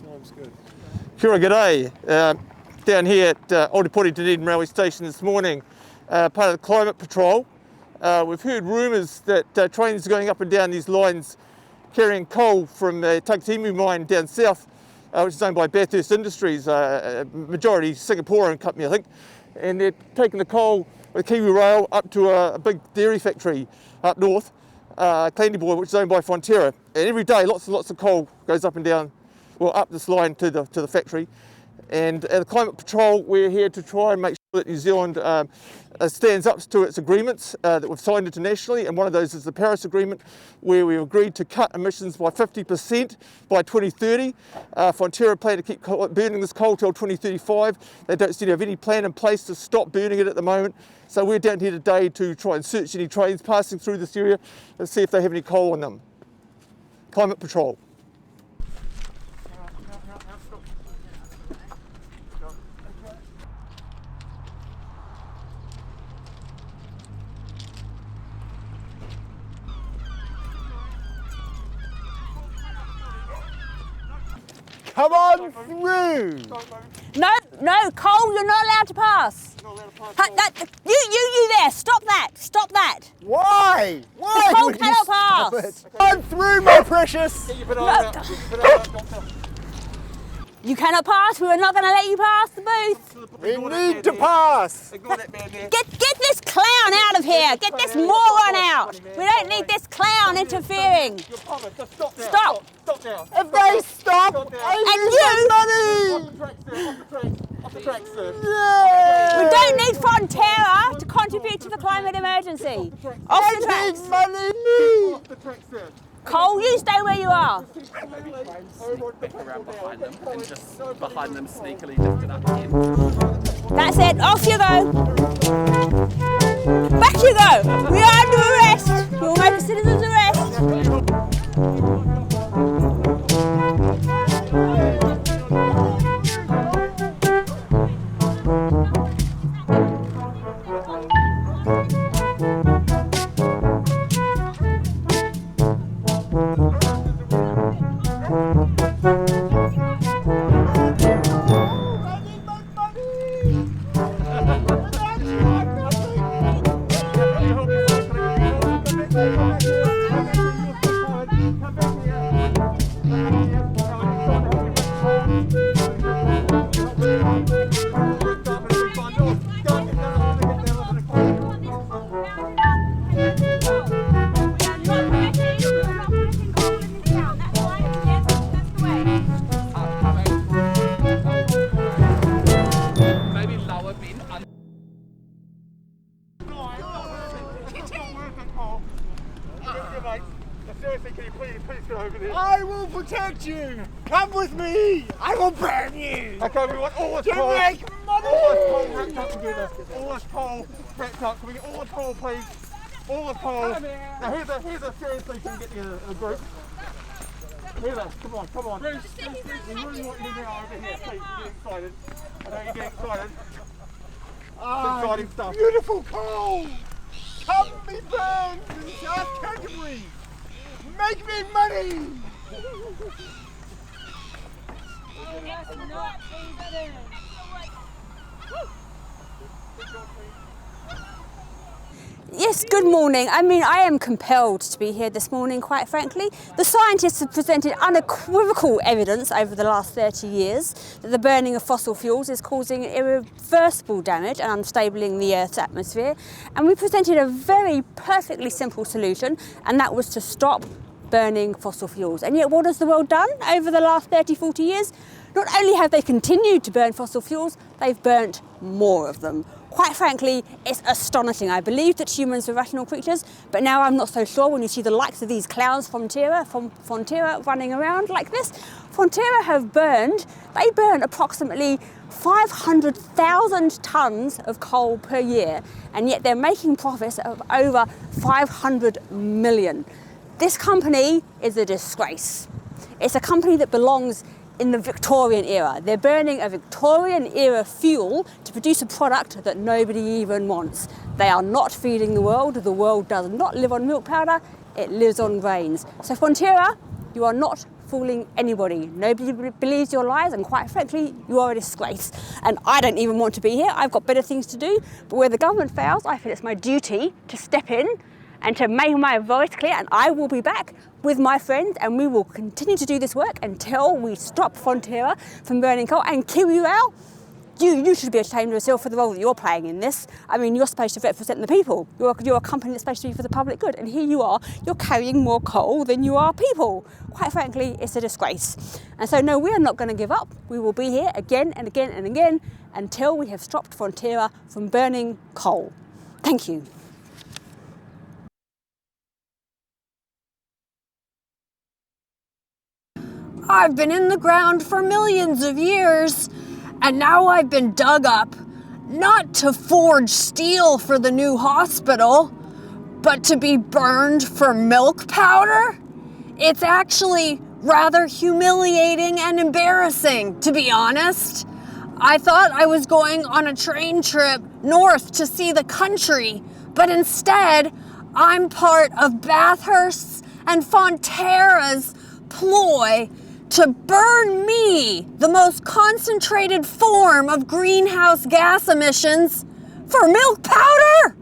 Time's good. Kia ora, g'day. Down here at Otepoti Dunedin Railway Station this morning, part of the climate patrol. We've heard rumours that trains are going up and down these lines carrying coal from the Takatimu mine down south, which is owned by Bathurst Industries, majority Singaporean company, I think. And they're taking the coal with Kiwi Rail up to a big dairy factory up north, Clandeboye, which is owned by Fonterra. And every day, lots and lots of coal goes up and down, well, up this line to the factory. And at the Climate Patrol, we're here to try and make sure that New Zealand stands up to its agreements that we've signed internationally, and one of those is the Paris Agreement, where we've agreed to cut emissions by 50% by 2030. Fonterra plan to keep burning this coal till 2035. They don't seem to have any plan in place to stop burning it at the moment. So we're down here today to try and search any trains passing through this area and see if they have any coal on them. Climate Patrol. Come on through! No, Cole, you're not allowed to pass. Not allowed to pass You there, stop that. Why? Why? The Cole would you cannot stop pass. it? Come through, my precious! Get your banana out. Get your banana out, doctor. You cannot pass, we are not going to let you pass the booth. We need to pass! Ignore that man there. Get this clown out of here, get this moron out. We don't need this clown interfering. Your promise, just stop now. Stop. Stop now. If they stop, Stop now. I And lose Off the tracks, sir. Off the tracks, sir. money! Yeah. We don't need Fonterra to contribute to the climate emergency. Off the I tracks. need money! Off the tracks, sir. Cole, you stay where you are. Back around behind them and just behind them sneakily lift it up again. That's it, off you go. Back you go. We are under arrest. We'll make a citizen's arrest. Seriously, can you please go over there? I will protect you! Come with me! I will burn you! Okay, we want all this To coal. make money! All this coal wrapped up together. All this coal wrapped up. Can we get all the coal, please? All the coal. Now here's a seriously, can you get the group? Here's a, come on. Bruce, we really want you now over here. Please, get excited. I know you're getting excited. It's exciting stuff. Beautiful coal! Come be burned in South Canterbury! Make me money! Yes, good morning. I mean, I am compelled to be here this morning, quite frankly. The scientists have presented unequivocal evidence over the last 30 years that the burning of fossil fuels is causing irreversible damage and unstabling the Earth's atmosphere. And we presented a very perfectly simple solution, and that was to stop burning fossil fuels. And yet what has the world done over the last 30, 40 years? Not only have they continued to burn fossil fuels, they've burnt more of them. Quite frankly, it's astonishing. I believed that humans were rational creatures, but now I'm not so sure when you see the likes of these clowns from Fonterra running around like this. Fonterra they burn approximately 500,000 tonnes of coal per year, and yet they're making profits of over 500 million. This company is a disgrace. It's a company that belongs in the Victorian era. They're burning a Victorian era fuel to produce a product that nobody even wants. They are not feeding the world. The world does not live on milk powder, it lives on grains. So Fonterra, you are not fooling anybody. Nobody believes your lies, and quite frankly, you are a disgrace. And I don't even want to be here. I've got better things to do. But where the government fails, I feel it's my duty to step in and to make my voice clear, and I will be back with my friends, and we will continue to do this work until we stop Fonterra from burning coal. And Kiwi Rail, you should be ashamed of yourself for the role that you're playing in this. I mean, you're supposed to represent the people. You're a company that's supposed to be for the public good, and here you are, you're carrying more coal than you are people. Quite frankly, it's a disgrace. And so no, we are not going to give up. We will be here again and again and again until we have stopped Fonterra from burning coal. Thank you. I've been in the ground for millions of years, and now I've been dug up, not to forge steel for the new hospital, but to be burned for milk powder? It's actually rather humiliating and embarrassing, to be honest. I thought I was going on a train trip north to see the country, but instead, I'm part of Bathurst's and Fonterra's ploy to burn me, the most concentrated form of greenhouse gas emissions, for milk powder?